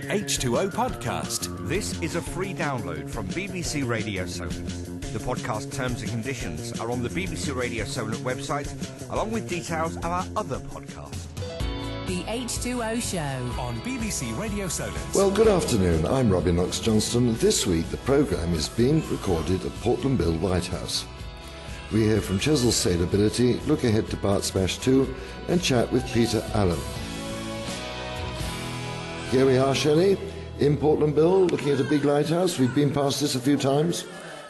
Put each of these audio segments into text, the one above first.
H2O podcast. This is a free download from BBC Radio Solent. The podcast terms and conditions are on the BBC Radio Solent website, along with details of our other podcasts. The H2O Show On BBC Radio Solent. Well, good afternoon. I'm Robin Knox-Johnston. This week the programme is being recorded at Portland Bill Lighthouse. We hear from Chesil Sailability, look ahead to Bart Smash 2 and chat with Peter Allam. Here we are, Shelley, in Portland Bill, looking at a big lighthouse. We've been past this a few times.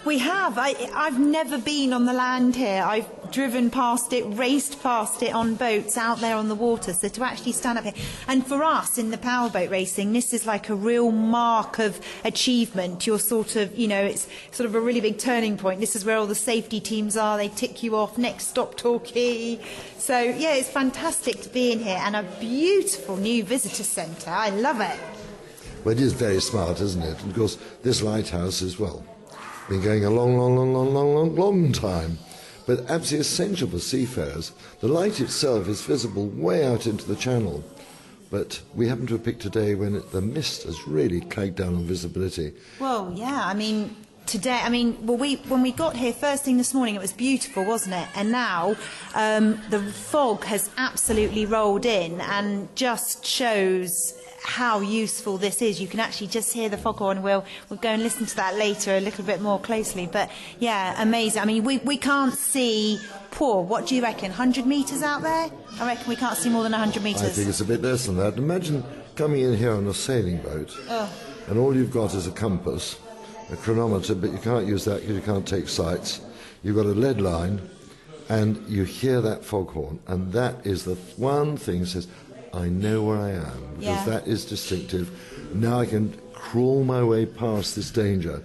We have. I've never been on the land here. I've driven past it, raced past it on boats out there on the water. So to actually stand up here, and for us in the powerboat racing, this is like a real mark of achievement. You're sort of, it's sort of a really big turning point. This is where all the safety teams are. They tick you off, next stop Torquay. So yeah, it's fantastic to be in here, and a beautiful new visitor centre. I love it. Well, it is very smart, isn't it? And of course, this lighthouse as well. Been going a long time, but absolutely essential for seafarers. The light itself is visible way out into the channel, but we happen to have picked a day when the mist has really clagged down on visibility. Well, yeah, today, when we got here first thing this morning, it was beautiful, wasn't it? And now the fog has absolutely rolled in and just shows how useful this is. You can actually just hear the foghorn. We'll go and listen to that later a little bit more closely. But yeah, amazing. We can't see, what do you reckon, 100 metres out there? I reckon we can't see more than 100 metres. I think it's a bit less than that. Imagine coming in here on a sailing boat, and all you've got is a compass, a chronometer, but you can't use that because you can't take sights. You've got a lead line, and you hear that foghorn, and that is the one thing that says, I know where I am, because that is distinctive. Now I can crawl my way past this danger.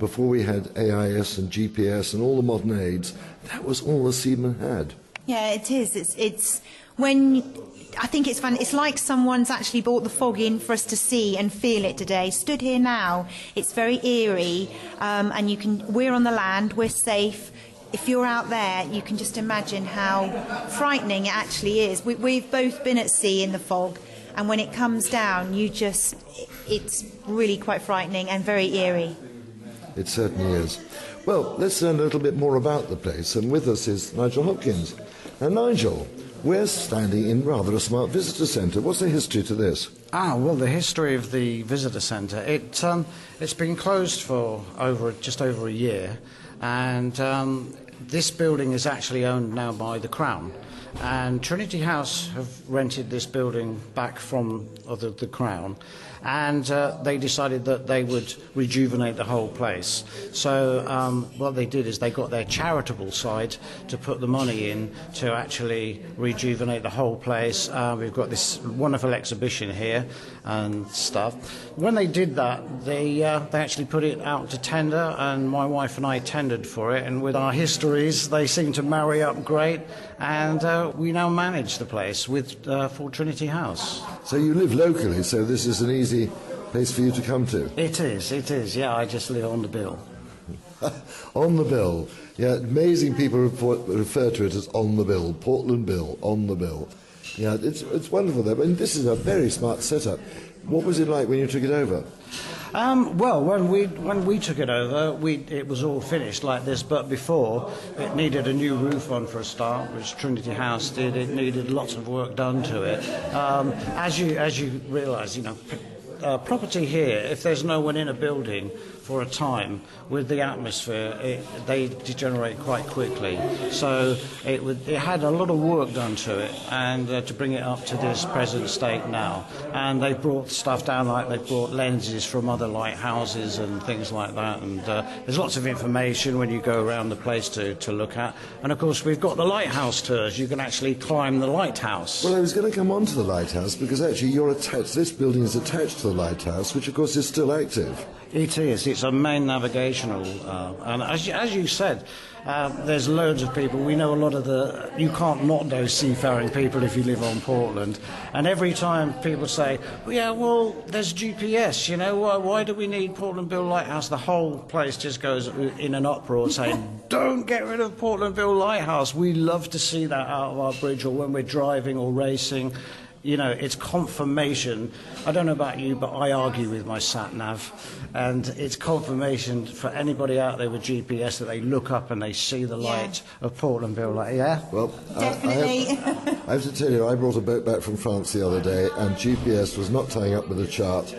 Before we had AIS and GPS and all the modern aids, that was all the seamen had. Yeah, it is. It's when I think it's fun. It's like someone's actually brought the fog in for us to see and feel it today. Stood here now, it's very eerie, and we're on the land, we're safe. If you're out there, you can just imagine how frightening it actually is. We've both been at sea in the fog, and when it comes down, it's really quite frightening and very eerie. It certainly is. Well, let's learn a little bit more about the place, and with us is Nigel Hopkins. Now, Nigel, we're standing in rather a smart visitor centre. What's the history to this? Well, the history of the visitor centre, it's been closed for just over a year. And this building is actually owned now by the Crown. And Trinity House have rented this building back from the Crown. And they decided that they would rejuvenate the whole place. So what they did is they got their charitable side to put the money in to actually rejuvenate the whole place. We've got this wonderful exhibition here and stuff. When they did that, they actually put it out to tender, and my wife and I tendered for it. And with our histories, they seem to marry up great. And we now manage the place for Trinity House. So you live locally, so this is an easy place for you to come to. It is, yeah, I just live on the bill. On the bill. Yeah, amazing people refer to it as on the bill, Portland Bill, on the bill. Yeah, it's wonderful there. And this is a very smart setup. What was it like when you took it over? Well, when we took it over, it was all finished like this, but before it needed a new roof on for a start, which Trinity House did. It needed lots of work done to it. As you realise, property here, if there's no one in a building for a time, with the atmosphere, they degenerate quite quickly. So it had a lot of work done to it, and to bring it up to this present state now. And they brought stuff down, like they brought lenses from other lighthouses and things like that. And there's lots of information when you go around the place to look at. And of course, we've got the lighthouse tours. You can actually climb the lighthouse. Well, I was going to come on to the lighthouse, because actually you're attached. This building is attached to the lighthouse, which of course is still active. It is. It's a main navigational, and as you said, there's loads of people. We know a lot of you can't not know seafaring people if you live on Portland. And every time people say, well, there's GPS, why do we need Portland Bill Lighthouse? The whole place just goes in an uproar saying, don't get rid of Portland Bill Lighthouse. We love to see that out of our bridge, or when we're driving or racing. it's confirmation. I don't know about you, but I argue with my sat-nav, and it's confirmation for anybody out there with GPS that they look up and they see the light of Portlandville. Well, Definitely. I have to tell you, I brought a boat back from France the other day, and GPS was not tying up with a chart,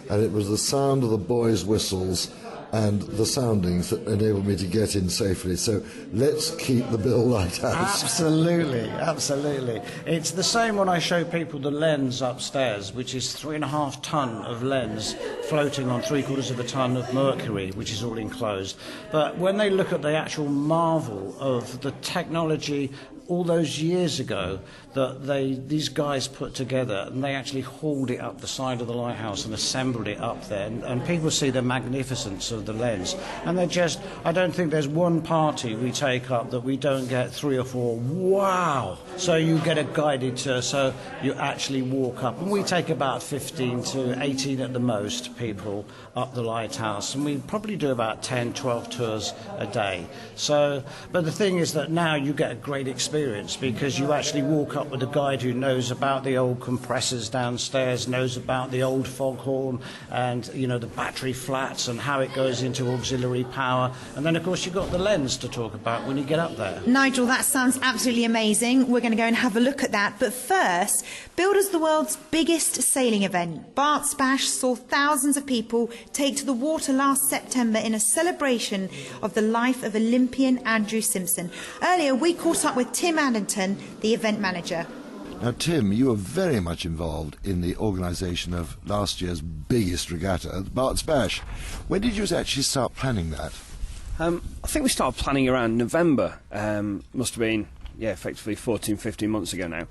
and it was the sound of the boys' whistles and the soundings that enabled me to get in safely. So let's keep the Bill Lighthouse. Absolutely. It's the same when I show people the lens upstairs, which is 3.5 ton of lens floating on 3/4 of a ton of mercury, which is all enclosed. But when they look at the actual marvel of the technology all those years ago that these guys put together, and they actually hauled it up the side of the lighthouse and assembled it up there, and people see the magnificence of the lens, and I don't think there's one party we take up that we don't get 3 or 4 wow. So you get a guided tour, so you actually walk up, and we take about 15 to 18 at the most people up the lighthouse, and we probably do about 10, 12 tours a day. So, but the thing is that now you get a great experience because you actually walk up with a guide who knows about the old compressors downstairs, knows about the old foghorn and, the battery flats and how it goes into auxiliary power. And then, of course, you've got the lens to talk about when you get up there. Nigel, that sounds absolutely amazing. We're going to go and have a look at that. But first, billed as the world's biggest sailing event, Bart's Bash saw thousands of people take to the water last September in a celebration of the life of Olympian Andrew Simpson. Earlier, we caught up with Tim Addington, the event manager. Now, Tim, you were very much involved in the organisation of last year's biggest regatta, Bart's Bash. When did you actually start planning that? I think we started planning around November. Must have been, effectively 14, 15 months ago now.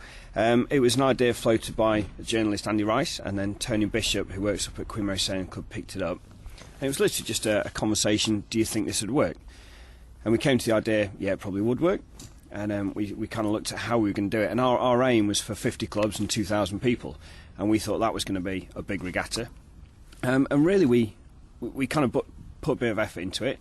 It was an idea floated by journalist Andy Rice, and then Tony Bishop, who works up at Queen Mary Sailing Club, picked it up. And it was literally just a conversation, do you think this would work? And we came to the idea, it probably would work. And we kind of looked at how we were going to do it. And our aim was for 50 clubs and 2,000 people. And we thought that was going to be a big regatta. And really, we kind of put a bit of effort into it.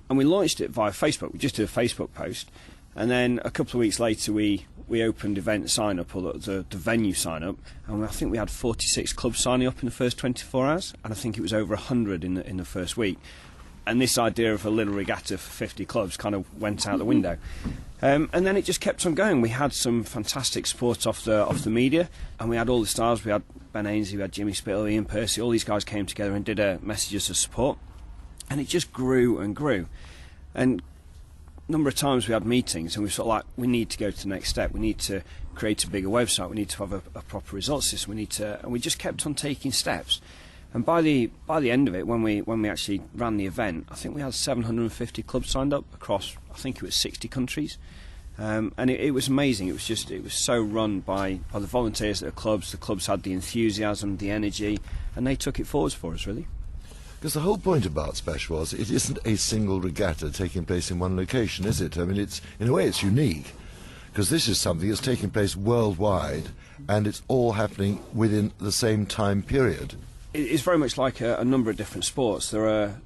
And we launched it via Facebook. We just did a Facebook post. And then a couple of weeks later, we opened event sign-up, or the venue sign-up. And I think we had 46 clubs signing up in the first 24 hours. And I think it was over 100 in the first week. And this idea of a little regatta for 50 clubs kind of went out the window. And then it just kept on going. We had some fantastic support off the media, and we had all the stars. We had Ben Ainsley, we had Jimmy Spittle, Ian Percy. All these guys came together and did messages of support, and it just grew and grew. And a number of times we had meetings, and we sort of like, we need to go to the next step. We need to create a bigger website. We need to have a proper results system. And we just kept on taking steps. And by the end of it, when we actually ran the event, I think we had 750 clubs signed up across, I think it was 60 countries, and it was amazing. It was so run by the volunteers at the clubs. The clubs had the enthusiasm, the energy, and they took it forwards for us, really. Because the whole point of Bart's Bash was it isn't a single regatta taking place in one location, is it? I mean, in a way it's unique, because this is something that's taking place worldwide, and it's all happening within the same time period. It's very much like a number of different sports. There are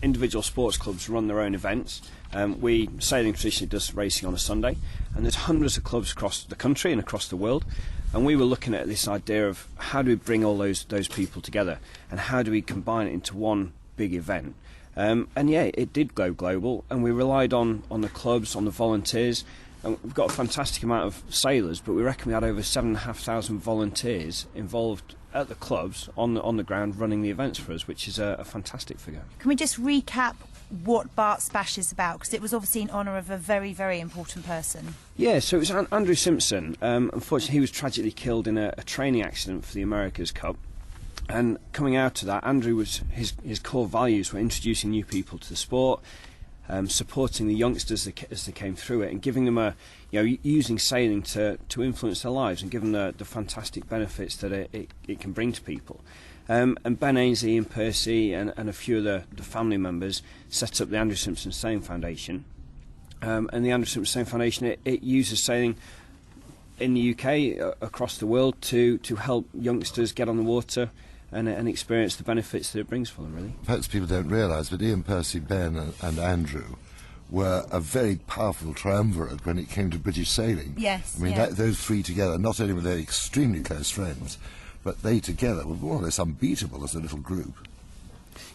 individual sports clubs run their own events. Sailing traditionally does racing on a Sunday, and there's hundreds of clubs across the country and across the world. And we were looking at this idea of how do we bring all those people together, and how do we combine it into one big event. It did go global, and we relied on the clubs, on the volunteers. And we've got a fantastic amount of sailors, but we reckon we had over 7,500 volunteers involved at the clubs on the ground running the events for us, which is a fantastic figure. Can we just recap what Bart's Bash is about? Because it was obviously in honour of a very, very important person. Yeah, so it was Andrew Simpson. Unfortunately, he was tragically killed in a training accident for the America's Cup. And coming out of that, Andrew his core values were introducing new people to the sport, supporting the youngsters as they came through it, and giving them using sailing to influence their lives and give them the fantastic benefits that it can bring to people. And Ben Ainsley, Ian Percy, and a few of the family members set up the Andrew Simpson Sailing Foundation. And the Andrew Simpson Sailing Foundation it uses sailing in the UK across the world to help youngsters get on the water and experience the benefits that it brings for them, really. Perhaps people don't realise, but Ian Percy, Ben and Andrew were a very powerful triumvirate when it came to British sailing. Yes. I mean, yeah. those three together, not only were they extremely close friends, but they together were more or less unbeatable as a little group.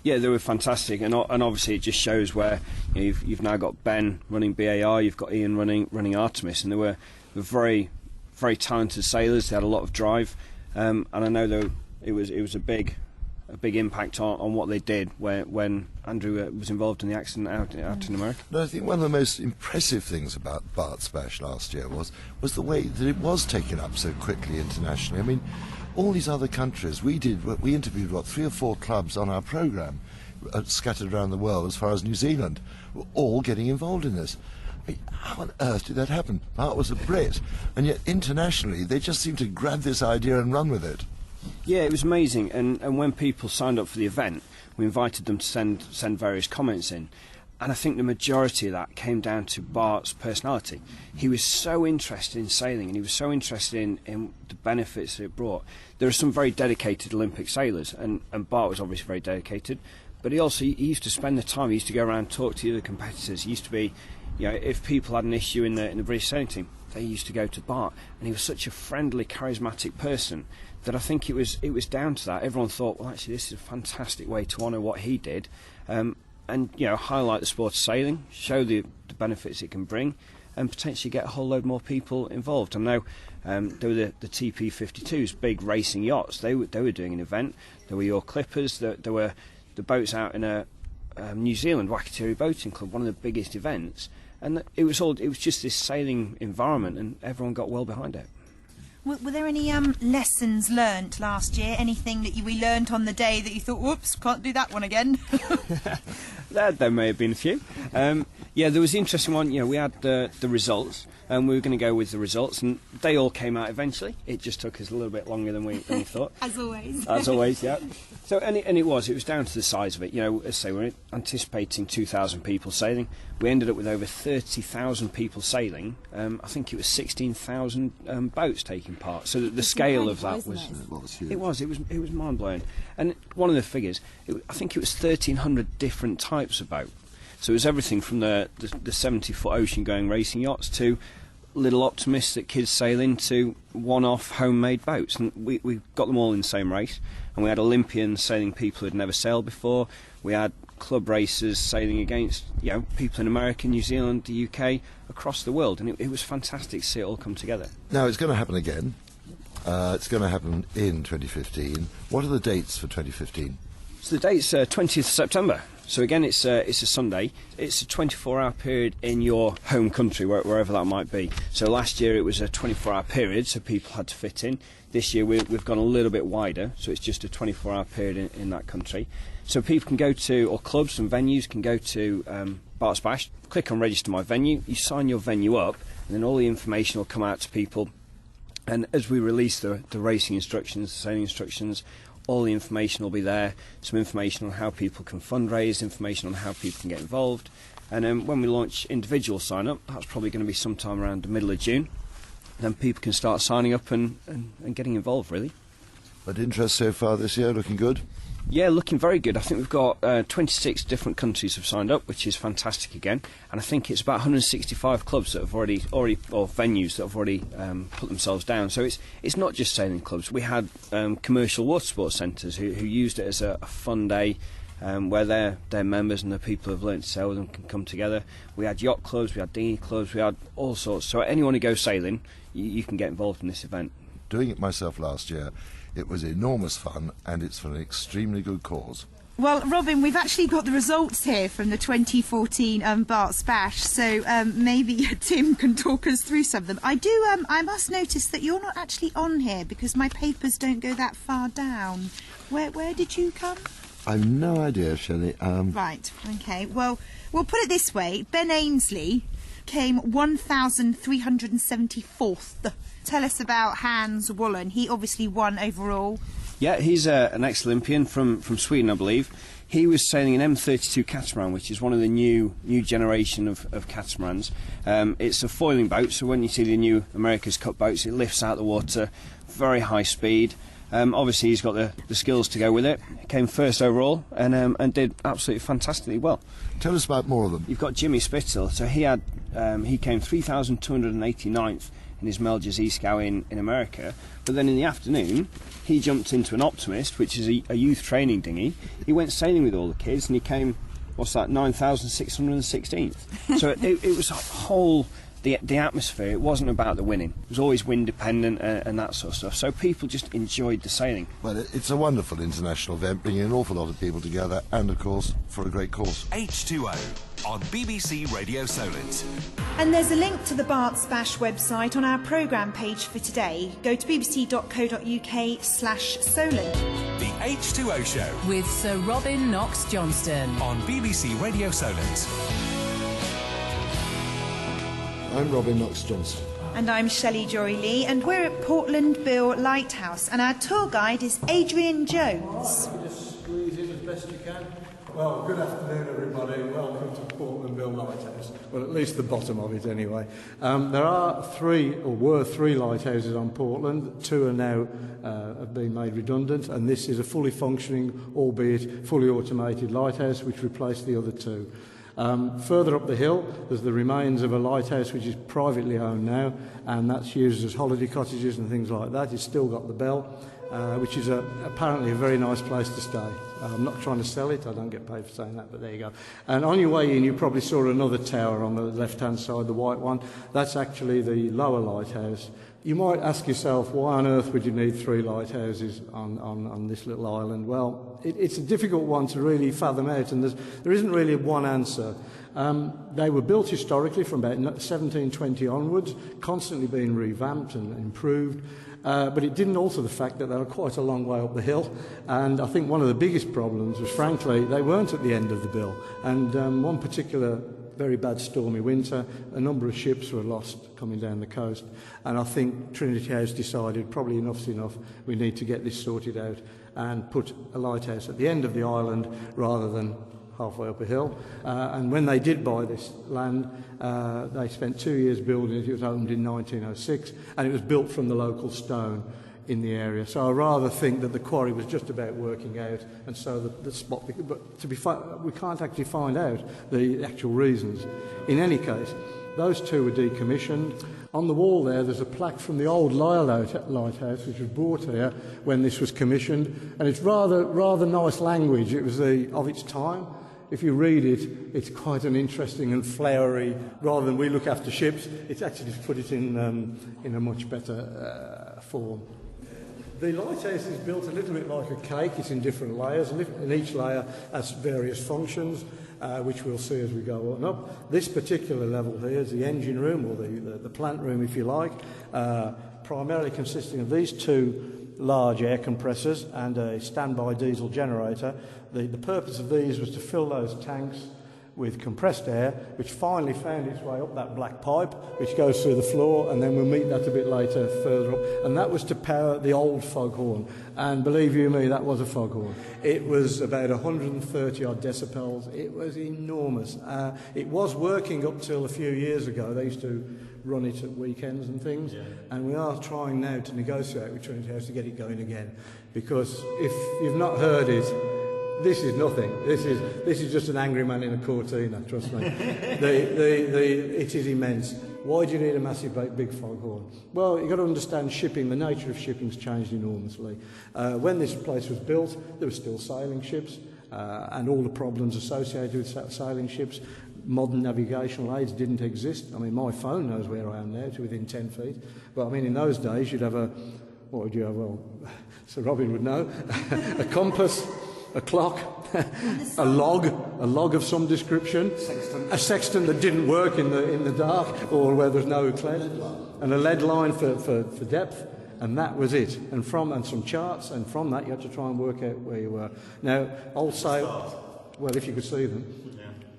Yeah, they were fantastic, and obviously it just shows where you've now got Ben running BAR, you've got Ian running Artemis, and they were very, very talented sailors. They had a lot of drive, and I know it was a big impact on what they did when Andrew was involved in the accident out in America. No, I think one of the most impressive things about Bart Splash last year was the way that it was taken up so quickly internationally. I mean, all these other countries, we interviewed 3 or 4 clubs on our programme scattered around the world as far as New Zealand, were all getting involved in this. I mean, how on earth did that happen? Bart was a Brit, and yet internationally they just seemed to grab this idea and run with it. Yeah, it was amazing, and when people signed up for the event, we invited them to send various comments in, and I think the majority of that came down to Bart's personality. He was so interested in sailing, and he was so interested in the benefits that it brought. There are some very dedicated Olympic sailors, and Bart was obviously very dedicated, but he used to spend the time, he used to go around and talk to the other competitors. He used to be, if people had an issue in the British sailing team, they used to go to Bart, and he was such a friendly, charismatic person that I think it was down to that. Everyone thought, well, actually, this is a fantastic way to honour what he did, and highlight the sport of sailing, show the benefits it can bring, and potentially get a whole load more people involved. I know there were the TP52s, big racing yachts. They were doing an event. There were your Clippers. There were the boats out in New Zealand, Wakatiri Boating Club, one of the biggest events. And it was just this sailing environment, and everyone got well behind it. Were there any lessons learnt last year? Anything that we learnt on the day that you thought, whoops, can't do that one again? There may have been a few. There was the interesting one. We had the results, and we were going to go with the results, and they all came out eventually. It just took us a little bit longer than we thought. As always. As always, yeah. So, and it was down to the size of it. As I say, we're anticipating 2,000 people sailing. We ended up with over 30,000 people sailing. I think it was 16,000 boats taking part. So the scale of that was huge. It was mind blowing. And one of the figures, I think it was 1,300 different types of boat. So it was everything from the 70-foot ocean-going racing yachts to little optimists that kids sail into, one-off homemade boats. And we got them all in the same race. And we had Olympians sailing people who'd never sailed before. We had club racers sailing against people in America, New Zealand, the UK, across the world. And it was fantastic to see it all come together. Now, it's going to happen again. It's going to happen in 2015. What are the dates for 2015? So the date's 20th September. So again, it's a Sunday. It's a 24-hour period in your home country, wherever that might be. So last year it was a 24-hour period, so people had to fit in. This year we've gone a little bit wider, so it's just a 24-hour period in that country. So people can go to, or clubs and venues can go to Bart Splash, click on register my venue, you sign your venue up, and then all the information will come out to people. And as we release the racing instructions, the sailing instructions, all the information will be there, some information on how people can fundraise, information on how people can get involved. And then when we launch individual sign-up, that's probably going to be sometime around the middle of June. Then people can start signing up and getting involved, really. But interest so far this year, looking good? Yeah, looking very good. I think we've got 26 different countries have signed up, which is fantastic again. And I think it's about 165 clubs that have already or venues that have already put themselves down. So it's not just sailing clubs. We had commercial water sports centres who used it as a fun day where their members and the people who have learnt to sail with them can come together. We had yacht clubs, we had dinghy clubs, we had all sorts. So anyone who goes sailing, you can get involved in this event. Doing it myself last year, it was enormous fun, and it's for an extremely good cause. Well, Robin, we've actually got the results here from the 2014 Bart Splash, so maybe Tim can talk us through some of them. I must notice that you're not actually on here because my papers don't go that far down. Where did you come? I've no idea, Shelley. Right, okay. Well, we'll put it this way. Ben Ainsley came 1,374th. Tell us about Hans Woolen. He obviously won overall. Yeah, he's an ex-Olympian from Sweden, I believe. He was sailing an M32 catamaran, which is one of the new generation of catamarans. It's a foiling boat, so when you see the new America's Cup boats, it lifts out the water, very high speed. Obviously, he's got the skills to go with it. He came first overall and did absolutely fantastically well. Tell us about more of them. You've got Jimmy Spitzel. So he came 3,289th in his Melges E-Scow in America. But then in the afternoon, he jumped into an Optimist, which is a youth training dinghy. He went sailing with all the kids, and he came, 9,616th. So it was a whole... The atmosphere, it wasn't about the winning. It was always wind dependent and that sort of stuff. So people just enjoyed the sailing. Well, it's a wonderful international event, bringing an awful lot of people together, and of course, for a great cause. H2O on BBC Radio Solent. And there's a link to the Bart Spash website on our programme page for today. Go to bbc.co.uk/Solent. The H2O Show With Sir Robin Knox-Johnston. on BBC Radio Solent. I'm Robin Knox-Johnston. And I'm Shelley, Jory-Leigh, and we're at Portland Bill Lighthouse, and our tour guide is Adrian Jones. Just squeeze in as best you can. Well, good afternoon, everybody. Welcome to Portland Bill Lighthouse. Well, at least the bottom of it, anyway. There were three lighthouses on Portland. Two are now have been made redundant, and this is a fully functioning, albeit fully automated lighthouse, which replaced the other two. Further up the hill, there's the remains of a lighthouse which is privately owned now, and that's used as holiday cottages and things like that. It's still got the bell, which is apparently a very nice place to stay. I'm not trying to sell it, I don't get paid for saying that, but there you go. And on your way in, you probably saw another tower on the left-hand side, the white one. That's actually the lower lighthouse. You might ask yourself, why on earth would you need three lighthouses on this little island? Well, it's a difficult one to really fathom out, and there isn't really one answer. They were built historically from about 1720 onwards, constantly being revamped and improved, but it didn't alter the fact that they were quite a long way up the hill, and I think one of the biggest problems was, frankly, they weren't at the end of the bill, and one particular very bad stormy winter, a number of ships were lost coming down the coast, and I think Trinity House decided probably enough's enough, we need to get this sorted out and put a lighthouse at the end of the island rather than halfway up a hill. And when they did buy this land, they spent 2 years building it. It was opened in 1906, and it was built from the local stone in the area. So I rather think that the quarry was just about working out, and so the spot. But we can't actually find out the actual reasons. In any case, those two were decommissioned. On the wall there's a plaque from the old Lyre Lighthouse, which was brought here when this was commissioned, and it's rather nice language. It was of its time. If you read it, it's quite an interesting and flowery. Rather than we look after ships, it's actually put it in a much better form. The lighthouse is built a little bit like a cake. It's in different layers, and each layer has various functions, which we'll see as we go on up. This particular level here is the engine room, or the plant room, if you like, primarily consisting of these two large air compressors and a standby diesel generator. The purpose of these was to fill those tanks with compressed air, which finally found its way up that black pipe, which goes through the floor, and then we'll meet that a bit later further up. And that was to power the old foghorn. And believe you me, that was a foghorn. It was about 130 odd decibels. It was enormous. It was working up till a few years ago. They used to run it at weekends and things. Yeah. And we are trying now to negotiate with Trinity House to get it going again. Because if you've not heard it, this is nothing. This is just an angry man in a cortina, trust me. It is immense. Why do you need a massive big foghorn? Well, you've got to understand shipping. The nature of shipping's changed enormously. When this place was built, there were still sailing ships, and all the problems associated with sailing ships. Modern navigational aids didn't exist. I mean, my phone knows where I am now, to within 10 feet. But I mean, in those days, you'd have what would you have? Well, Sir Robin would know. A compass, a clock, a log of some description, a sextant that didn't work in the dark or where there's no cloud, and a lead line for depth, and that was it. And some charts, and from that you had to try and work out where you were. Now, old sail, well, if you could see them,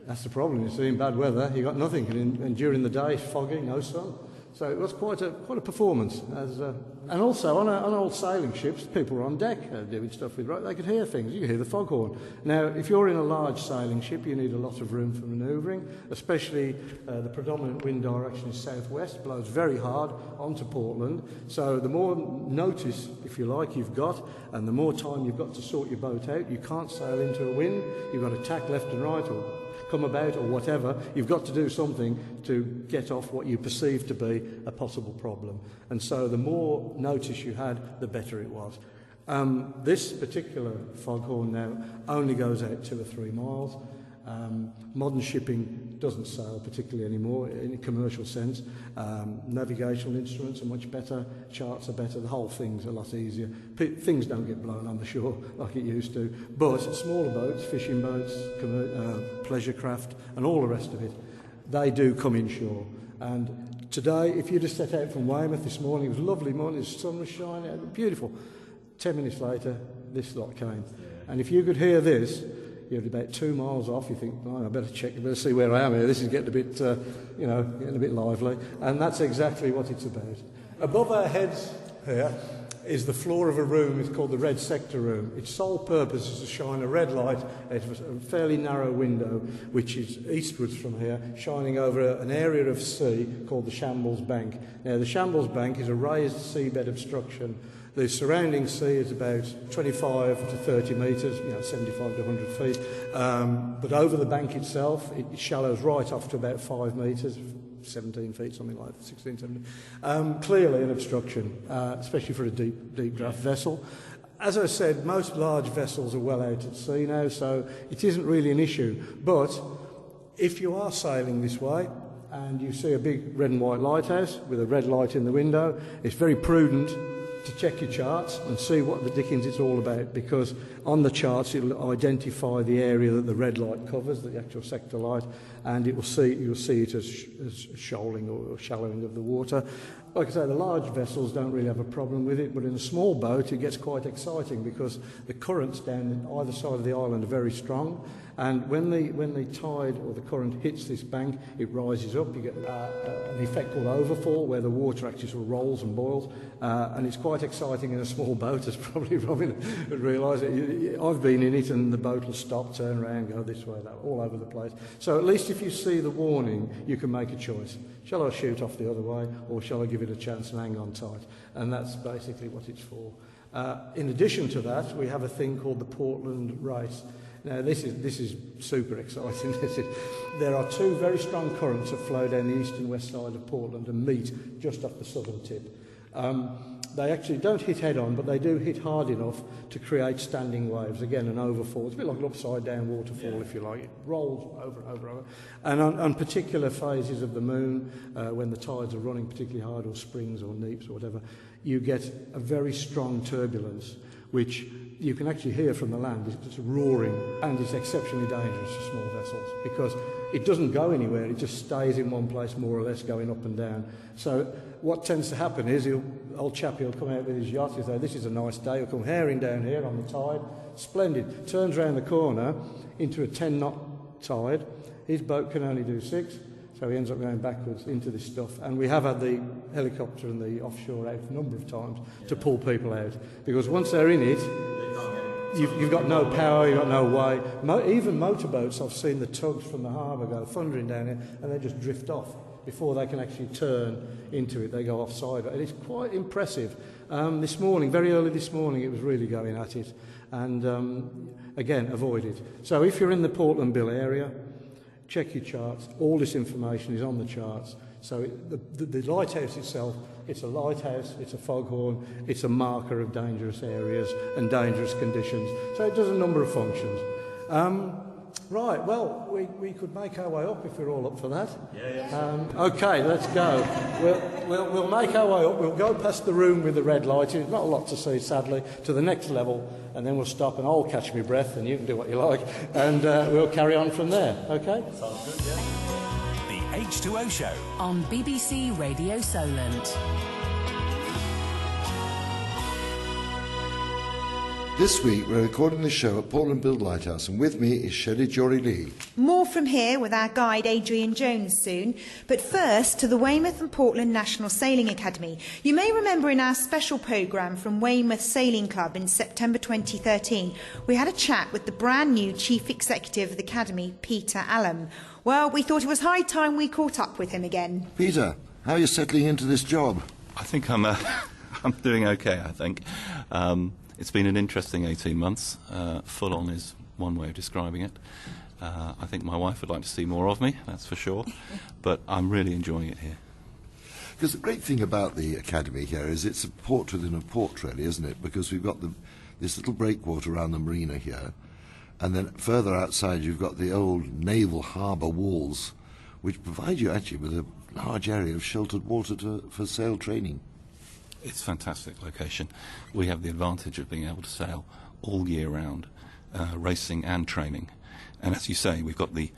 that's the problem. You see, in bad weather, you got nothing, and during the day, foggy, no sun. So it was quite a performance. And also on old sailing ships, people were on deck doing stuff with they could hear things. You could hear the foghorn. Now, if you're in a large sailing ship, you need a lot of room for manoeuvring, especially the predominant wind direction is southwest, blows very hard onto Portland. So the more notice, if you like, you've got, and the more time you've got to sort your boat out. You can't sail into a wind. You've got to tack left and right or come about or whatever. You've got to do something to get off what you perceive to be a possible problem. And so the more notice you had, the better it was. This particular foghorn now only goes out 2 or 3 miles. Modern shipping doesn't sail particularly anymore in a commercial sense. Navigational instruments are much better, charts are better, the whole thing's a lot easier. Things don't get blown on the shore like it used to, but smaller boats, fishing boats, pleasure craft and all the rest of it, they do come inshore. And today, if you just set out from Weymouth this morning, it was a lovely morning, the sun was shining, beautiful. 10 minutes later, this lot came. And if you could hear this, you're about 2 miles off, you think, oh, I better check, I better see where I am here, this is getting a bit, getting a bit lively. And that's exactly what it's about. Above our heads here is the floor of a room, it's called the Red Sector Room. Its sole purpose is to shine a red light out of a fairly narrow window, which is eastwards from here, shining over an area of sea called the Shambles Bank. Now, the Shambles Bank is a raised seabed obstruction. The surrounding sea is about 25 to 30 metres, 75 to 100 feet. But over the bank itself, it shallows right off to about 5 metres, 17 feet, something like that, 16, 17. Clearly an obstruction, especially for a deep draft vessel. As I said, most large vessels are well out at sea now, so it isn't really an issue. But if you are sailing this way and you see a big red and white lighthouse with a red light in the window, it's very prudent to check your charts and see what the dickens it's all about, because on the charts it'll identify the area that the red light covers, the actual sector light, and you'll see it as shoaling or shallowing of the water. Like I say, the large vessels don't really have a problem with it, but in a small boat it gets quite exciting because the currents down either side of the island are very strong, and when the tide or the current hits this bank, it rises up. You get an effect called overfall, where the water actually sort of rolls and boils, and it's quite exciting in a small boat, as probably Robin would realise. I've been in it, and the boat will stop, turn around, go this way, that, all over the place. So at least if you see the warning, you can make a choice. Shall I shoot off the other way, or shall I give it a chance and hang on tight? And that's basically what it's for. In addition to that, we have a thing called the Portland Race. Now, this is super exciting. There are 2 very strong currents that flow down the east and west side of Portland and meet just off the southern tip. They actually don't hit head-on, but they do hit hard enough to create standing waves. Again, an overfall. It's a bit like an upside-down waterfall, if you like. It rolls over and over and over. And on particular phases of the moon, when the tides are running particularly hard, or springs or neaps or whatever, you get a very strong turbulence, which you can actually hear from the land. It's roaring, and it's exceptionally dangerous for small vessels because it doesn't go anywhere. It just stays in one place, more or less, going up and down. So what tends to happen is old chappie will come out with his yacht. He'll say, "This is a nice day." He'll come herring down here on the tide. Splendid. Turns around the corner into a 10-knot tide. His boat can only do 6. So he ends up going backwards into this stuff. And we have had the helicopter and the offshore out a number of times to pull people out. Because once they're in it, you've got no power, you've got no way. Even motorboats, I've seen the tugs from the harbour go thundering down here, and they just drift off before they can actually turn into it. They go offside. And it's quite impressive. This morning, very early this morning, it was really going at it. And again, avoid it. So if you're in the Portland Bill area, check your charts. All this information is on the charts. So the lighthouse itself, it's a lighthouse, it's a foghorn, it's a marker of dangerous areas and dangerous conditions. So it does a number of functions. Right, well, we could make our way up if we're all up for that. Yeah. Okay, let's go. We'll make our way up. We'll go past the room with the red light. There's not a lot to see, sadly, to the next level, and then we'll stop and I'll catch my breath and you can do what you like, and we'll carry on from there, okay? Sounds good, yeah. The H2O Show on BBC Radio Solent. This week we're recording the show at Portland Bill Lighthouse, and with me is Shelley, Jory-Leigh. More from here with our guide Adrian Jones soon, but first to the Weymouth and Portland National Sailing Academy. You may remember in our special programme from Weymouth Sailing Club in September 2013, we had a chat with the brand new Chief Executive of the Academy, Peter Allam. Well, we thought it was high time we caught up with him again. Peter, how are you settling into this job? I think I'm doing okay, I think. It's been an interesting 18 months. Full on is one way of describing it. I think my wife would like to see more of me, that's for sure. But I'm really enjoying it here. Because the great thing about the Academy here is it's a port within a port, really, isn't it? Because we've got this little breakwater around the marina here. And then further outside you've got the old naval harbour walls, which provide you actually with a large area of sheltered water for sail training. It's a fantastic location. We have the advantage of being able to sail all year round, racing and training. And as you say, we've got the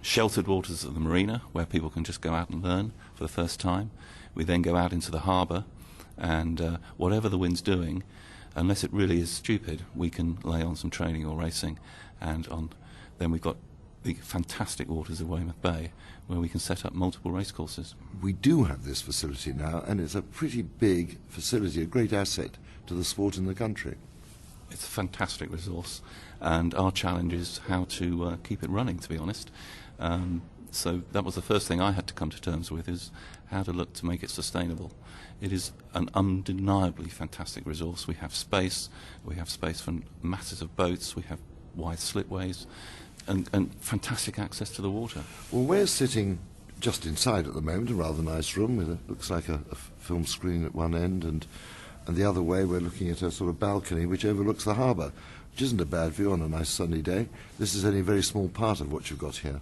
sheltered waters of the marina where people can just go out and learn for the first time. We then go out into the harbour and whatever the wind's doing, unless it really is stupid, we can lay on some training or racing. And then we've got the fantastic waters of Weymouth Bay where we can set up multiple race courses. We do have this facility now, and it's a pretty big facility, a great asset to the sport in the country. It's a fantastic resource, and our challenge is how to keep it running, to be honest. So that was the first thing I had to come to terms with, is how to look to make it sustainable. It is an undeniably fantastic resource. We have space for masses of boats, we have wide slipways, and fantastic access to the water. Well, we're sitting just inside at the moment, a rather nice room with looks like a film screen at one end, and the other way we're looking at a sort of balcony which overlooks the harbour, which isn't a bad view on a nice sunny day. This is only a very small part of what you've got here.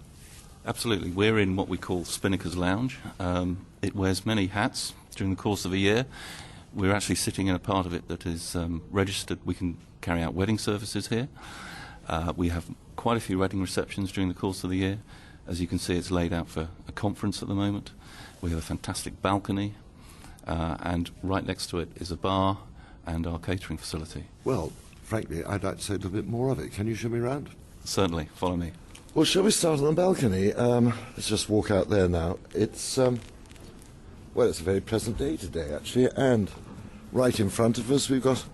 Absolutely. We're in what we call Spinnaker's Lounge. It wears many hats during the course of a year. We're actually sitting in a part of it that is registered. We can carry out wedding services here. We have quite a few wedding receptions during the course of the year. As you can see, it's laid out for a conference at the moment. We have a fantastic balcony, and right next to it is a bar and our catering facility. Well, frankly, I'd like to say a little bit more of it. Can you show me around? Certainly. Follow me. Well, shall we start on the balcony? Let's just walk out there now. It's a very pleasant day today, actually, and right in front of us we've got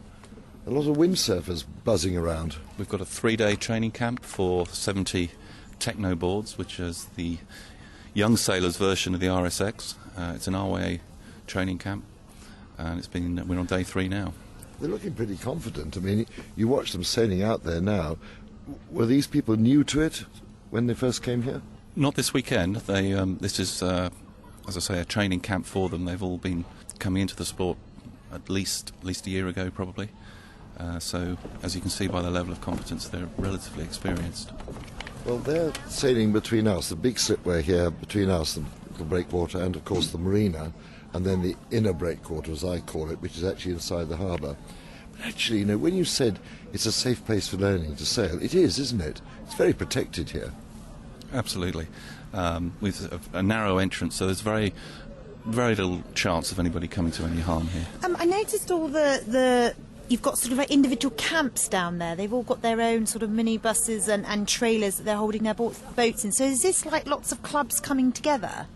a lot of windsurfers buzzing around. We've got a 3-day training camp for 70 techno boards, which is the young sailors' version of the RSX. It's an RYA training camp, and we're on day 3 now. They're looking pretty confident. I mean, you watch them sailing out there now. Were these people new to it when they first came here? Not this weekend. This is, as I say, a training camp for them. They've all been coming into the sport at least a year ago, probably. So, as you can see by the level of competence, they're relatively experienced. Well, they're sailing between us, the big slipway here between us, the breakwater, and of course the marina, and then the inner breakwater, as I call it, which is actually inside the harbour. But actually, you know, when you said it's a safe place for learning to sail, it is, isn't it? It's very protected here. Absolutely. With a narrow entrance, so there's very little chance of anybody coming to any harm here. I noticed all you've got sort of like individual camps down there. They've all got their own sort of minibuses and trailers that they're holding their boats in. So is this like lots of clubs coming together?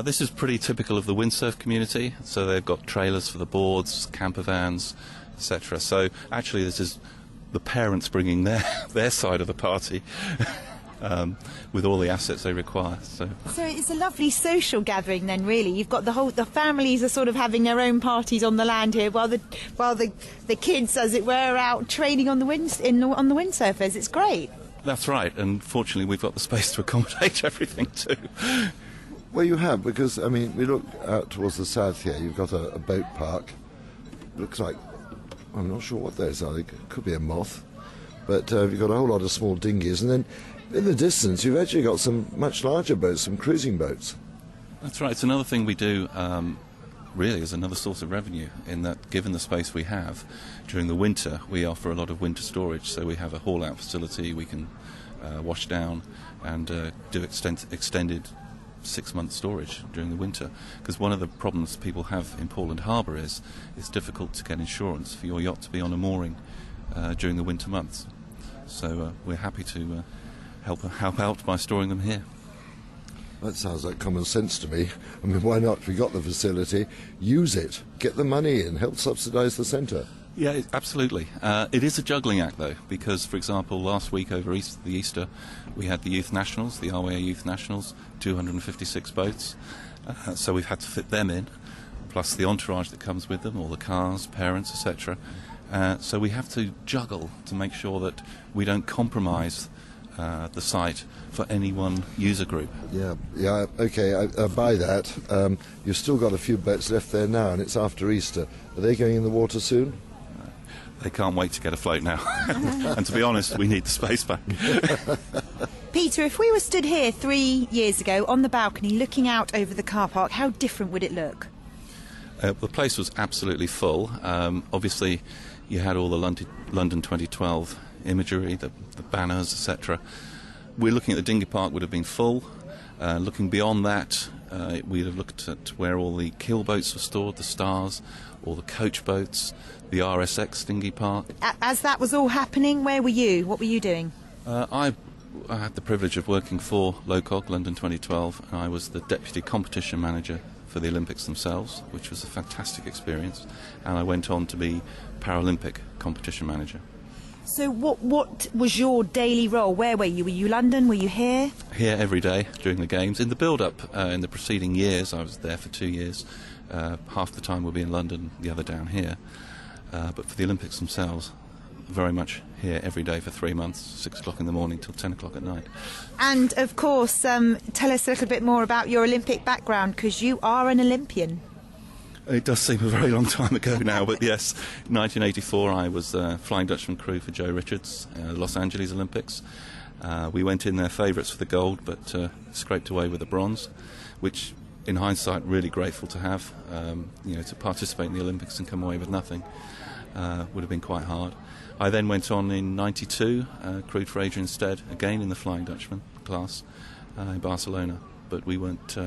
This is pretty typical of the windsurf community. So they've got trailers for the boards, camper vans, etc. So actually this is the parents bringing their side of the party with all the assets they require. So it's a lovely social gathering then, really. You've got the families are sort of having their own parties on the land here, while the kids, as it were, are out training on the windsurfers. It's great. That's right, and fortunately we've got the space to accommodate everything too. Well, you have, because, I mean, we look out towards the south here. You've got a boat park. Looks like, I'm not sure what those are. It could be a moth. But you've got a whole lot of small dinghies. And then in the distance, you've actually got some much larger boats, some cruising boats. That's right. It's another thing we do, really, as another source of revenue, in that, given the space we have, during the winter, we offer a lot of winter storage. So we have a haul-out facility. We can wash down and do extended 6-month storage during the winter, because one of the problems people have in Portland Harbour is it's difficult to get insurance for your yacht to be on a mooring during the winter months. So we're happy to help out by storing them here. That sounds like common sense to me. I mean, why not? We got the facility, use it, get the money in, help subsidise the centre. Yeah, absolutely. It is a juggling act, though, because, for example, last week over the Easter, we had the Youth Nationals, the RWA Youth Nationals, 256 boats. So we've had to fit them in, plus the entourage that comes with them, all the cars, parents, etc. So we have to juggle to make sure that we don't compromise the site for any one user group. Yeah, okay, I buy that. You've still got a few boats left there now, and it's after Easter. Are they going in the water soon? They can't wait to get afloat now. And to be honest, we need the space back. Peter, if we were stood here 3 years ago on the balcony looking out over the car park, how different would it look? The place was absolutely full. Obviously, you had all the London 2012 imagery, the banners, etc. We're looking at the dinghy park would have been full. Looking beyond that, we'd have looked at where all the keel boats were stored, the Stars, all the coach boats, the RSX dinghy park. As that was all happening, where were you? What were you doing? I had the privilege of working for LOCOG, London 2012, and I was the deputy competition manager for the Olympics themselves, which was a fantastic experience, and I went on to be Paralympic competition manager. So what was your daily role? Where were you? Were you London? Were you here? Here every day during the games. In the build-up, in the preceding years, I was there for 2 years. Half the time we'll be in London, the other down here. But for the Olympics themselves, very much here every day for 3 months, 6 o'clock in the morning till 10 o'clock at night. And, of course, tell us a little bit more about your Olympic background, because you are an Olympian. It does seem a very long time ago now, but yes, 1984 I was Flying Dutchman crew for Joe Richards, Los Angeles Olympics. We went in there favourites for the gold, but scraped away with the bronze, which in hindsight really grateful to have. To participate in the Olympics and come away with nothing would have been quite hard. I then went on in 92, crewed for Adrian Stead, again in the Flying Dutchman class in Barcelona, but we weren't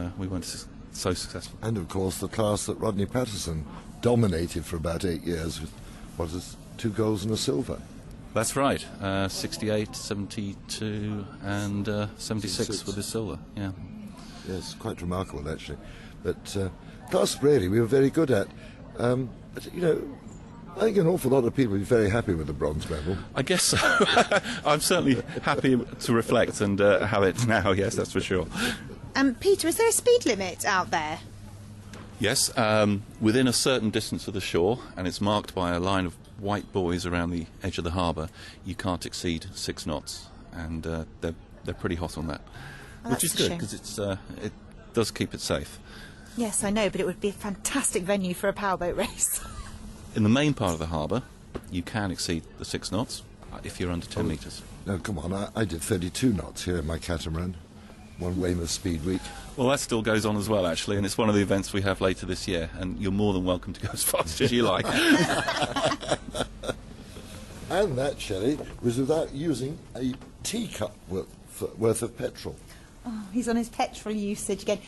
so successful. And of course the class that Rodney Patterson dominated for about 8 years with 2 golds and a silver. That's right, 68, 72 and 76 with the silver, yeah. Yes, quite remarkable actually. But class really we were very good at. But, I think an awful lot of people would be very happy with the bronze medal. I guess so. I'm certainly happy to reflect and have it now, yes, that's for sure. Peter, is there a speed limit out there? Yes, within a certain distance of the shore, and it's marked by a line of white buoys around the edge of the harbour, you can't exceed 6 knots, and they're pretty hot on that, which is good because it does keep it safe. Yes, I know, but it would be a fantastic venue for a powerboat race. In the main part of the harbour, you can exceed the 6 knots if you're under 10 metres. No, come on, I did 32 knots here in my catamaran. One Weymouth Speed Week. Well, that still goes on as well, actually, and it's one of the events we have later this year, and you're more than welcome to go as fast as you like. And that, Shelley, was without using a teacup worth of petrol. Oh, he's on his petrol usage again.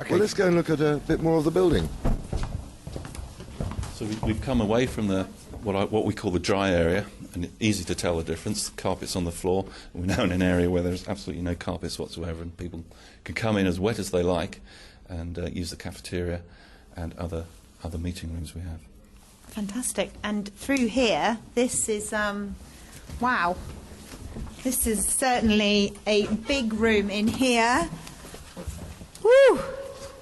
Okay. Well, let's go and look at a bit more of the building. So we've come away from what we call the dry area, and it's easy to tell the difference. Carpets on the floor. We're now in an area where there's absolutely no carpets whatsoever, and people can come in as wet as they like and use the cafeteria and other meeting rooms we have. Fantastic. And through here, this is wow. This is certainly a big room in here. Woo!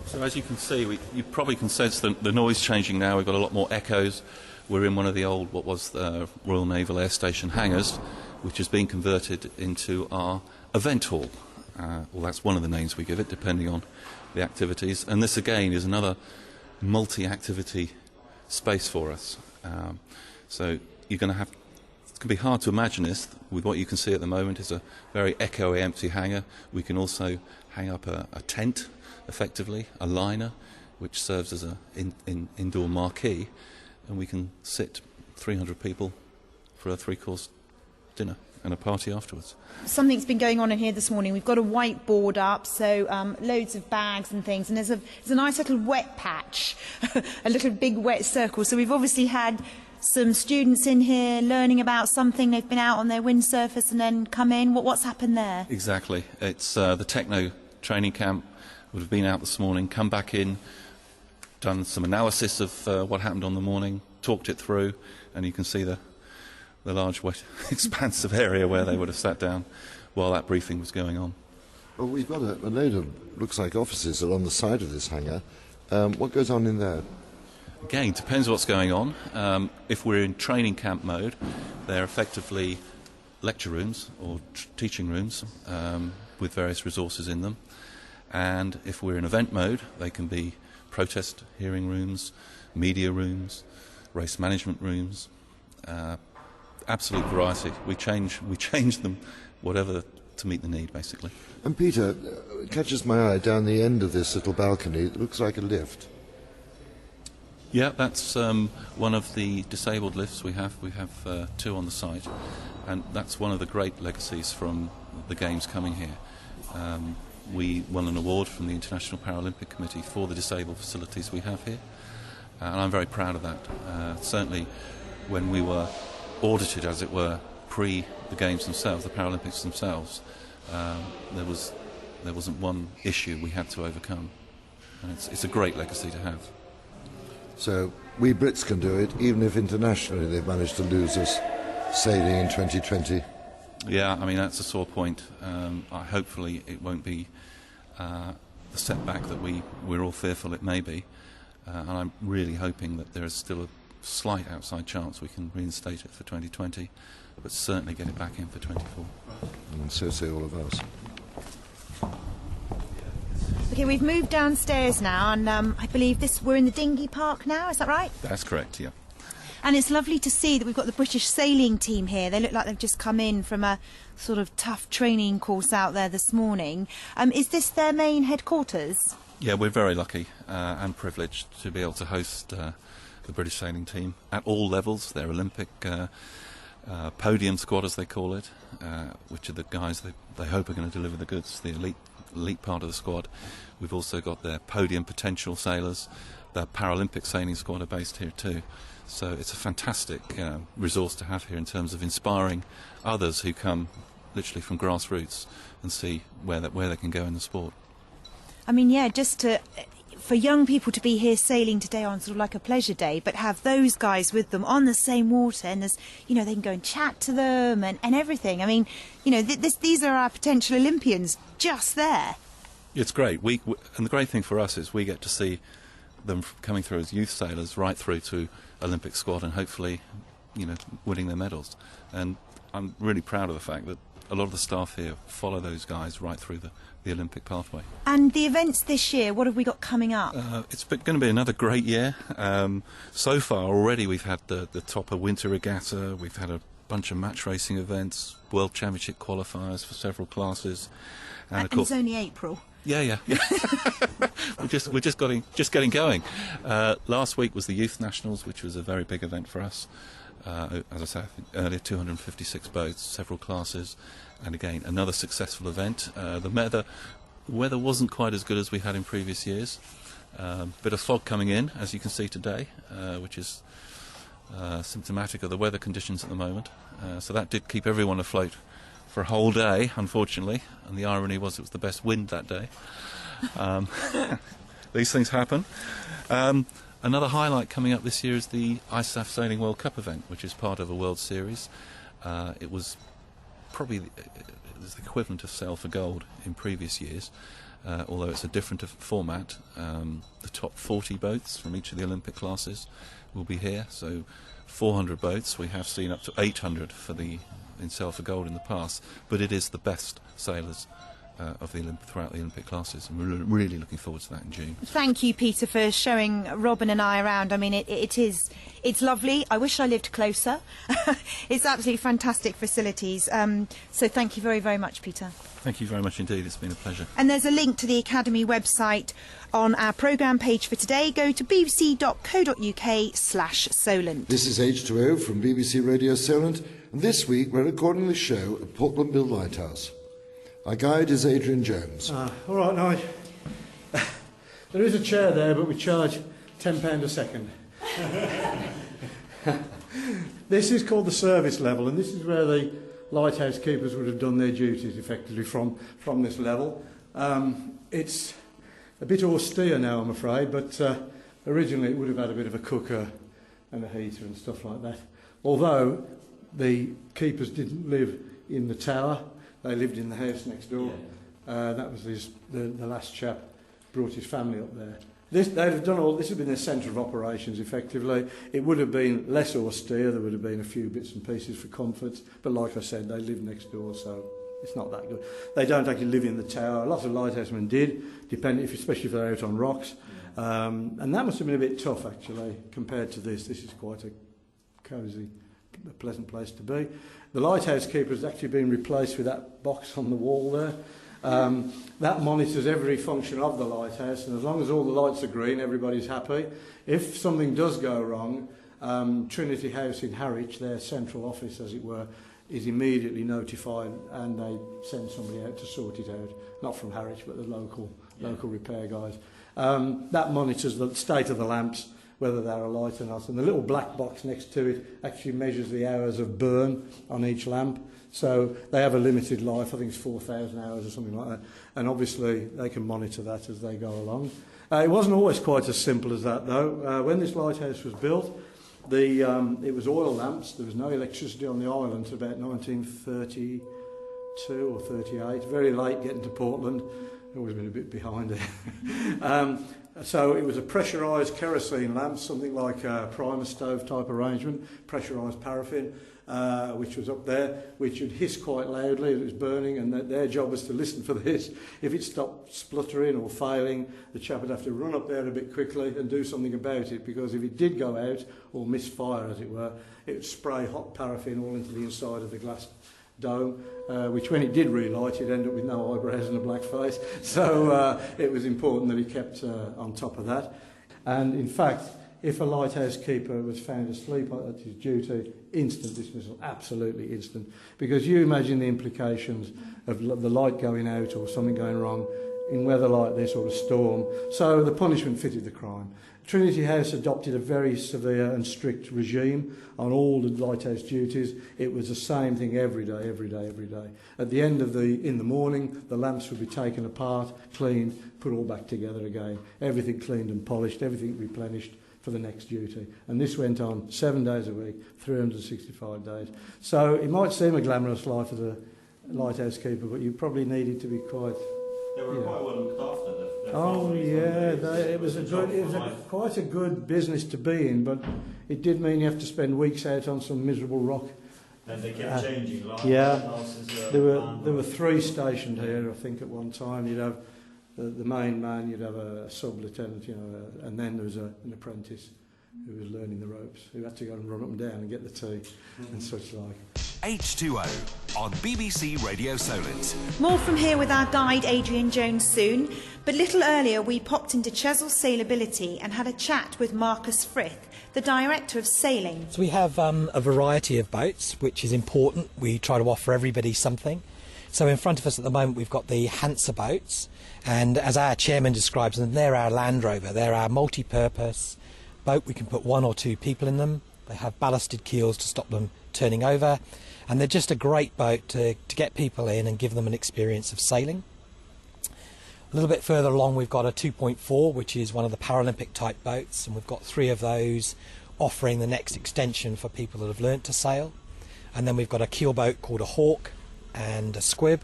So as you can see, you probably can sense the noise changing now. We've got a lot more echoes. We're in one of the old, what was the Royal Naval Air Station hangars, which has been converted into our event hall. Well, that's one of the names we give it, depending on the activities. And this, again, is another multi-activity space for us. So you're going to have... It can be hard to imagine this with what you can see at the moment. Is a very echoey, empty hangar. We can also hang up a tent, effectively, a liner, which serves as an indoor marquee, and we can sit 300 people for a 3-course dinner and a party afterwards. Something's been going on in here this morning. We've got a whiteboard up, so loads of bags and things, and there's a nice little wet patch, a little big wet circle. So we've obviously had some students in here learning about something. They've been out on their windsurfers and then come in. What's happened there? Exactly. It's the Techno training camp. Would have been out this morning, come back in, done some analysis of what happened on the morning, talked it through, and you can see the large wet expansive area where they would have sat down while that briefing was going on. Well, we've got a load of, looks like offices along the side of this hangar. What goes on in there? Again, depends what's going on. If we're in training camp mode, they're effectively lecture rooms or teaching rooms with various resources in them. And if we're in event mode, they can be protest hearing rooms, media rooms, race management rooms, absolute variety. We change them, whatever to meet the need, basically. And Peter, it catches my eye down the end of this little balcony. It looks like a lift. Yeah, that's one of the disabled lifts we have. We have 2 on the site, and that's one of the great legacies from the Games coming here. We won an award from the International Paralympic Committee for the disabled facilities we have here, and I'm very proud of that. Certainly when we were audited, as it were, pre the Games themselves, the Paralympics themselves, there wasn't one issue we had to overcome, and it's a great legacy to have. So we Brits can do it, even if internationally they've managed to lose us sailing in 2020. Yeah, I mean, that's a sore point. Hopefully it won't be the setback that we're all fearful it may be, and I'm really hoping that there is still a slight outside chance we can reinstate it for 2020, but certainly get it back in for 24. And so say all of us. Okay, we've moved downstairs now, and I believe we're in the dinghy park now, is that right? That's correct, yeah. And it's lovely to see that we've got the British sailing team here. They look like they've just come in from a sort of tough training course out there this morning. Is this their main headquarters? Yeah, we're very lucky and privileged to be able to host the British sailing team at all levels. Their Olympic podium squad, as they call it, which are the guys they hope are going to deliver the goods, the elite part of the squad. We've also got their podium potential sailors. The Paralympic sailing squad are based here too. So it's a fantastic resource to have here in terms of inspiring others who come literally from grassroots and see where they can go in the sport. I mean, yeah, for young people to be here sailing today on sort of like a pleasure day, but have those guys with them on the same water, and they can go and chat to them and everything. I mean, these are our potential Olympians just there. It's great. And the great thing for us is we get to see them coming through as youth sailors right through to Olympic squad and hopefully, winning their medals. And I'm really proud of the fact that a lot of the staff here follow those guys right through the Olympic pathway. And the events this year, what have we got coming up? It's going to be another great year. So far already we've had the Topper Winter Regatta, we've had a bunch of match racing events, World Championship qualifiers for several classes. And of course, it's only April. Yeah. we're just getting going. Last week was the Youth Nationals, which was a very big event for us. As I said, earlier, 256 boats, several classes, and again another successful event. The weather wasn't quite as good as we had in previous years. Bit of fog coming in, as you can see today, which is symptomatic of the weather conditions at the moment. So that did keep everyone afloat for a whole day, unfortunately, and the irony was it was the best wind that day. These things happen. Another highlight coming up this year is the ISAF Sailing World Cup event, which is part of a World Series. It was probably the equivalent of Sail for Gold in previous years, although it's a different format. The top 40 boats from each of the Olympic classes will be here, so 400 boats. We have seen up to 800 in Sail for Gold in the past, but it is the best sailors throughout the Olympic classes, and we're really looking forward to that in June. Thank you, Peter, for showing Robin and I around. I mean, it's lovely. I wish I lived closer. It's absolutely fantastic facilities. So thank you very, very much, Peter. Thank you very much indeed. It's been a pleasure. And there's a link to the Academy website on our programme page for today. Go to bbc.co.uk/Solent. This is H2O from BBC Radio Solent, and this week we're recording the show at Portland Bill Lighthouse. Our guide is Adrian Jones. All right, now, there is a chair there, but we charge £10 a second. This is called the service level, and this is where the lighthouse keepers would have done their duties effectively from this level. It's a bit austere now, I'm afraid, but originally it would have had a bit of a cooker and a heater and stuff like that. Although the keepers didn't live in the tower, they lived in the house next door. That was the last chap brought his family up there. They'd have done all. This had been their centre of operations, effectively. It would have been less austere. There would have been a few bits and pieces for comforts, but like I said, they live next door, so it's not that good. They don't actually live in the tower. A lot of lighthousemen did, especially if they're out on rocks. And that must have been a bit tough, actually, compared to this. This is quite a cosy, a pleasant place to be. The lighthouse keeper has actually been replaced with that box on the wall there. That monitors every function of the lighthouse, and as long as all the lights are green, everybody's happy. If something does go wrong, Trinity House in Harwich, their central office as it were, is immediately notified, and they send somebody out to sort it out. Not from Harwich, but the local repair guys. That monitors the state of the lamps, whether they're alight or not, and the little black box next to it actually measures the hours of burn on each lamp. So they have a limited life, I think it's 4,000 hours or something like that, and obviously they can monitor that as they go along. It wasn't always quite as simple as that, though. When this lighthouse was built, it was oil lamps. There was no electricity on the island until about 1932 or 38. Very late getting to Portland. Always been a bit behind there. So it was a pressurised kerosene lamp, something like a primer stove type arrangement, pressurised paraffin, which was up there, which would hiss quite loudly as it was burning, and their job was to listen for this. If it stopped spluttering or failing, the chap would have to run up there a bit quickly and do something about it, because if it did go out, or misfire as it were, it would spray hot paraffin all into the inside of the glass dome, which when it did relight, it'd end up with no eyebrows and a black face. So it was important that he kept on top of that. And in fact, if a lighthouse keeper was found asleep at his duty, instant dismissal, absolutely instant. Because you imagine the implications of the light going out or something going wrong in weather like this or a storm. So the punishment fitted the crime. Trinity House adopted a very severe and strict regime on all the lighthouse duties. It was the same thing every day. At the end of in the morning, the lamps would be taken apart, cleaned, put all back together again. Everything cleaned and polished, everything replenished for the next duty. And this went on 7 days a week, 365 days. So it might seem a glamorous life as a lighthouse keeper, but you probably needed to be quite... They were quite well looked after. Oh yeah, it was quite a good business to be in, but it did mean you have to spend weeks out on some miserable rock. And they kept changing lights. Yeah, there were 3 stationed here, I think, at one time. You'd have the main man, you'd have a sub-lieutenant, and then there was an apprentice who was learning the ropes, who had to go and run up and down and get the tea and such like. H2O on BBC Radio Solent. More from here with our guide Adrian Jones soon, but little earlier we popped into Chesil Sailability and had a chat with Marcus Frith, the Director of Sailing. So we have a variety of boats, which is important. We try to offer everybody something. So in front of us at the moment we've got the Hansa boats, and as our chairman describes them, they're our Land Rover. They're our multi-purpose boat. We can put 1 or 2 people in them. They have ballasted keels to stop them turning over, and they're just a great boat to get people in and give them an experience of sailing. A little bit further along we've got a 2.4, which is one of the Paralympic type boats, and we've got 3 of those offering the next extension for people that have learnt to sail. And then we've got a keel boat called a Hawk and a Squib,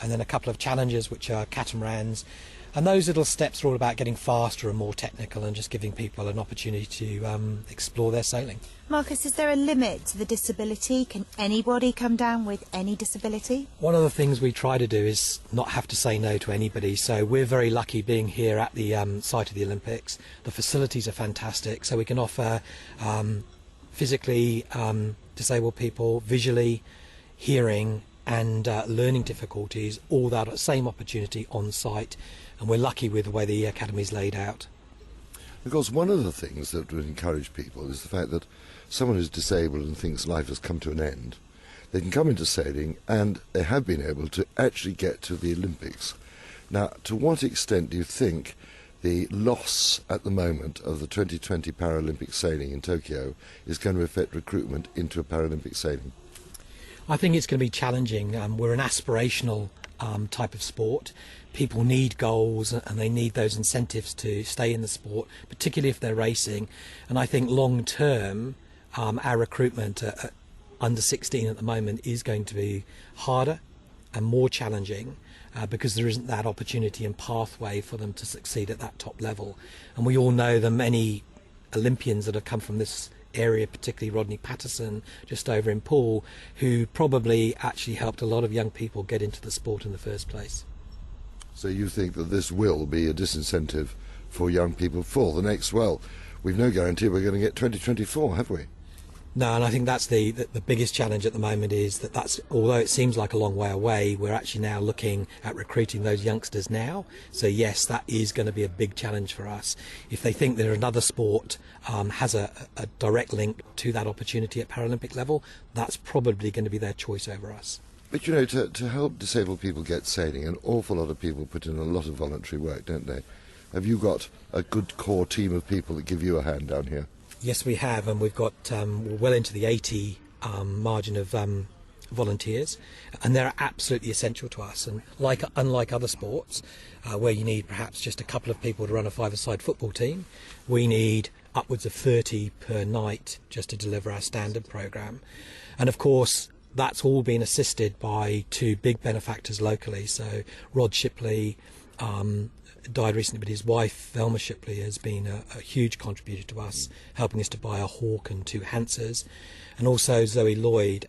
and then a couple of Challengers which are catamarans. And those little steps are all about getting faster and more technical and just giving people an opportunity to explore their sailing. Marcus, is there a limit to the disability? Can anybody come down with any disability? One of the things we try to do is not have to say no to anybody, so we're very lucky being here at the site of the Olympics. The facilities are fantastic, so we can offer physically disabled people, visually, hearing and learning difficulties, all that same opportunity on site, and we're lucky with the way the academy's laid out. Of course, one of the things that would encourage people is the fact that someone who's disabled and thinks life has come to an end, they can come into sailing and they have been able to actually get to the Olympics. Now, to what extent do you think the loss at the moment of the 2020 Paralympic sailing in Tokyo is going to affect recruitment into Paralympic sailing? I think it's going to be challenging. We're an aspirational type of sport. People need goals and they need those incentives to stay in the sport, particularly if they're racing. And I think long term, our recruitment at under 16 at the moment is going to be harder and more challenging because there isn't that opportunity and pathway for them to succeed at that top level. And we all know the many Olympians that have come from this area, particularly Rodney Patterson just over in Poole, who probably actually helped a lot of young people get into the sport in the first place. So you think that this will be a disincentive for young people for the next, well, we've no guarantee we're going to get 2024, have we? No, and I think that's the biggest challenge at the moment is that's although it seems like a long way away, we're actually now looking at recruiting those youngsters now. So yes, that is going to be a big challenge for us. If they think that another sport has a direct link to that opportunity at Paralympic level, that's probably going to be their choice over us. But you know, to help disabled people get sailing, an awful lot of people put in a lot of voluntary work, don't they? Have you got a good core team of people that give you a hand down here? Yes, we have, and we've got we're well into the 80 margin of volunteers, and they're absolutely essential to us. And unlike other sports, where you need perhaps just a couple of people to run a five-a-side football team, we need upwards of 30 per night just to deliver our standard programme. And of course, that's all been assisted by two big benefactors locally. So Rod Shipley died recently, but his wife, Velma Shipley, has been a huge contributor to us, helping us to buy a hawk and two Hansers. And also Zoe Lloyd,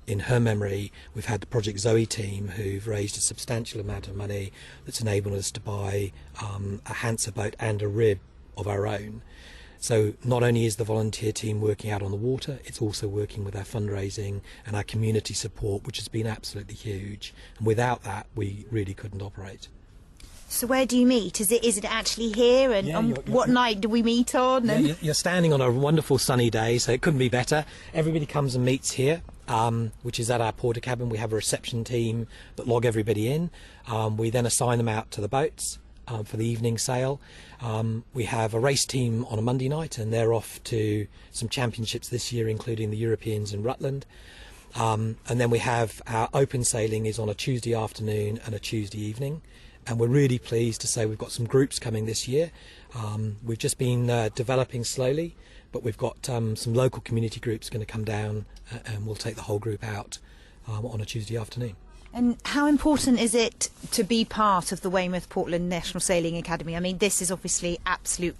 in her memory, we've had the Project Zoe team who've raised a substantial amount of money that's enabled us to buy a Hanser boat and a rib of our own. So not only is the volunteer team working out on the water, it's also working with our fundraising and our community support, which has been absolutely huge. And without that, we really couldn't operate. So where do you meet? Is it actually here? And what night do we meet on? Yeah, you're standing on a wonderful sunny day, so it couldn't be better. Everybody comes and meets here, which is at our porter cabin. We have a reception team that log everybody in. We then assign them out to the boats for the evening sail. We have a race team on a Monday night, and they're off to some championships this year, including the Europeans in Rutland. And then we have our open sailing is on a Tuesday afternoon and a Tuesday evening. And we're really pleased to say we've got some groups coming this year. We've just been developing slowly, but we've got some local community groups going to come down and we'll take the whole group out on a Tuesday afternoon. And how important is it to be part of the Weymouth Portland National Sailing Academy? I mean, this is obviously absolute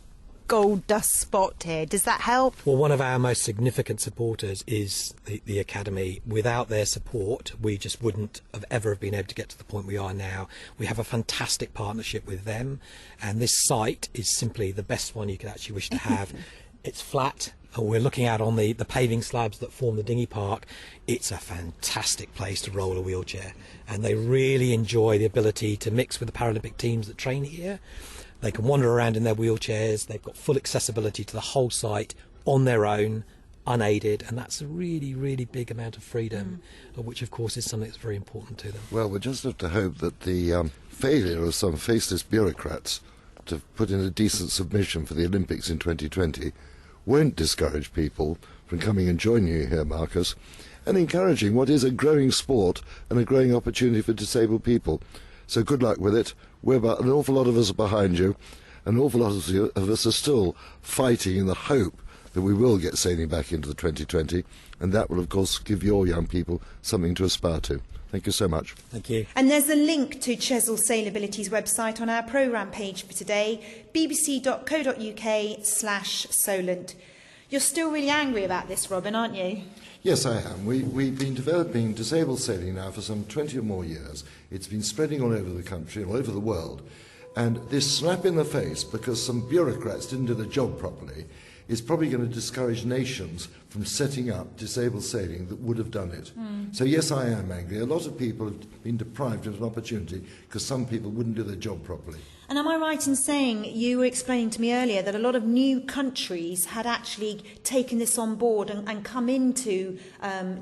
gold dust spot here. Does that help? Well, one of our most significant supporters is the Academy. Without their support, we just wouldn't have ever been able to get to the point we are now. We have a fantastic partnership with them, and this site is simply the best one you could actually wish to have. It's flat. We're looking out on the paving slabs that form the dinghy park. It's a fantastic place to roll a wheelchair, and they really enjoy the ability to mix with the Paralympic teams that train here. They can wander around in their wheelchairs. They've got full accessibility to the whole site on their own, unaided, and that's a really, really big amount of freedom, which of course is something that's very important to them. Well, we just have to hope that the failure of some faceless bureaucrats to put in a decent submission for the Olympics in 2020 won't discourage people from coming and joining you here, Marcus, and encouraging what is a growing sport and a growing opportunity for disabled people. So good luck with it. An awful lot of us are behind you. An awful lot of us are still fighting in the hope that we will get sailing back into the 2020, and that will, of course, give your young people something to aspire to. Thank you so much. Thank you. And there's a link to Chesil Sailability's website on our programme page for today, bbc.co.uk/Solent. You're still really angry about this, Robin, aren't you? Yes, I am. We've been developing disabled sailing now for some 20 or more years. It's been spreading all over the country, all over the world. And this slap in the face because some bureaucrats didn't do the job properly is probably going to discourage nations from setting up disabled sailing that would have done it. So yes, I am angry. A lot of people have been deprived of an opportunity because some people wouldn't do their job properly. And am I right in saying, you were explaining to me earlier, that a lot of new countries had actually taken this on board and come into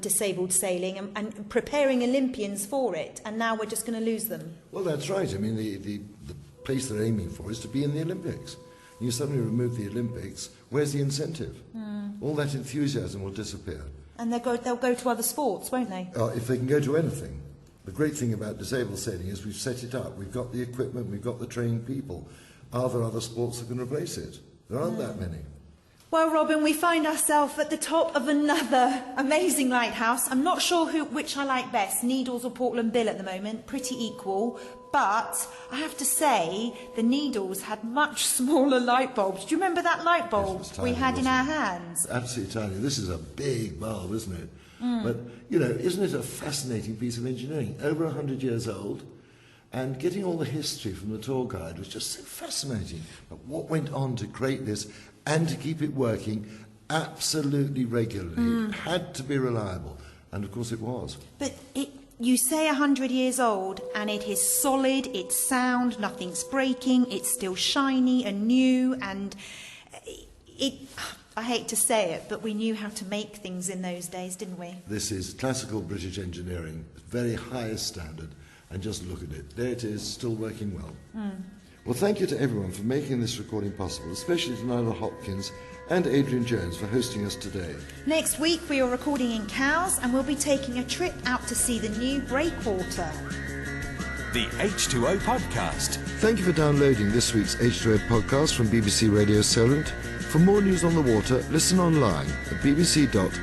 disabled sailing and preparing Olympians for it, and now we're just going to lose them? Well, that's right. I mean, the place they're aiming for is to be in the Olympics. You suddenly remove the Olympics, where's the incentive? All that enthusiasm will disappear. And they'll go to other sports, won't they? If they can go to anything. The great thing about disabled sailing is we've set it up. We've got the equipment, we've got the trained people. Are there other sports that can replace it? There aren't that many. Well, Robin, we find ourselves at the top of another amazing lighthouse. I'm not sure which I like best, Needles or Portland Bill at the moment, pretty equal. But I have to say, the Needles had much smaller light bulbs. Do you remember that light bulb we had in our hands? Absolutely tiny. This is a big bulb, isn't it? But, you know, isn't it a fascinating piece of engineering? Over 100 years old, and getting all the history from the tour guide was just so fascinating. But what went on to create this and to keep it working absolutely regularly? It had to be reliable, and of course it was. But you say 100 years old, and it is solid, it's sound, nothing's breaking, it's still shiny and new, and I hate to say it, but we knew how to make things in those days, didn't we? This is classical British engineering, very highest standard, and just look at it. There it is, still working well. Well, thank you to everyone for making this recording possible, especially to Nigel Hopkins and Adrian Jones for hosting us today. Next week we are recording in Cowes, and we'll be taking a trip out to see the new breakwater. The H2O Podcast. Thank you for downloading this week's H2O podcast from BBC Radio Solent. For more news on the water, listen online at bbc.co.uk.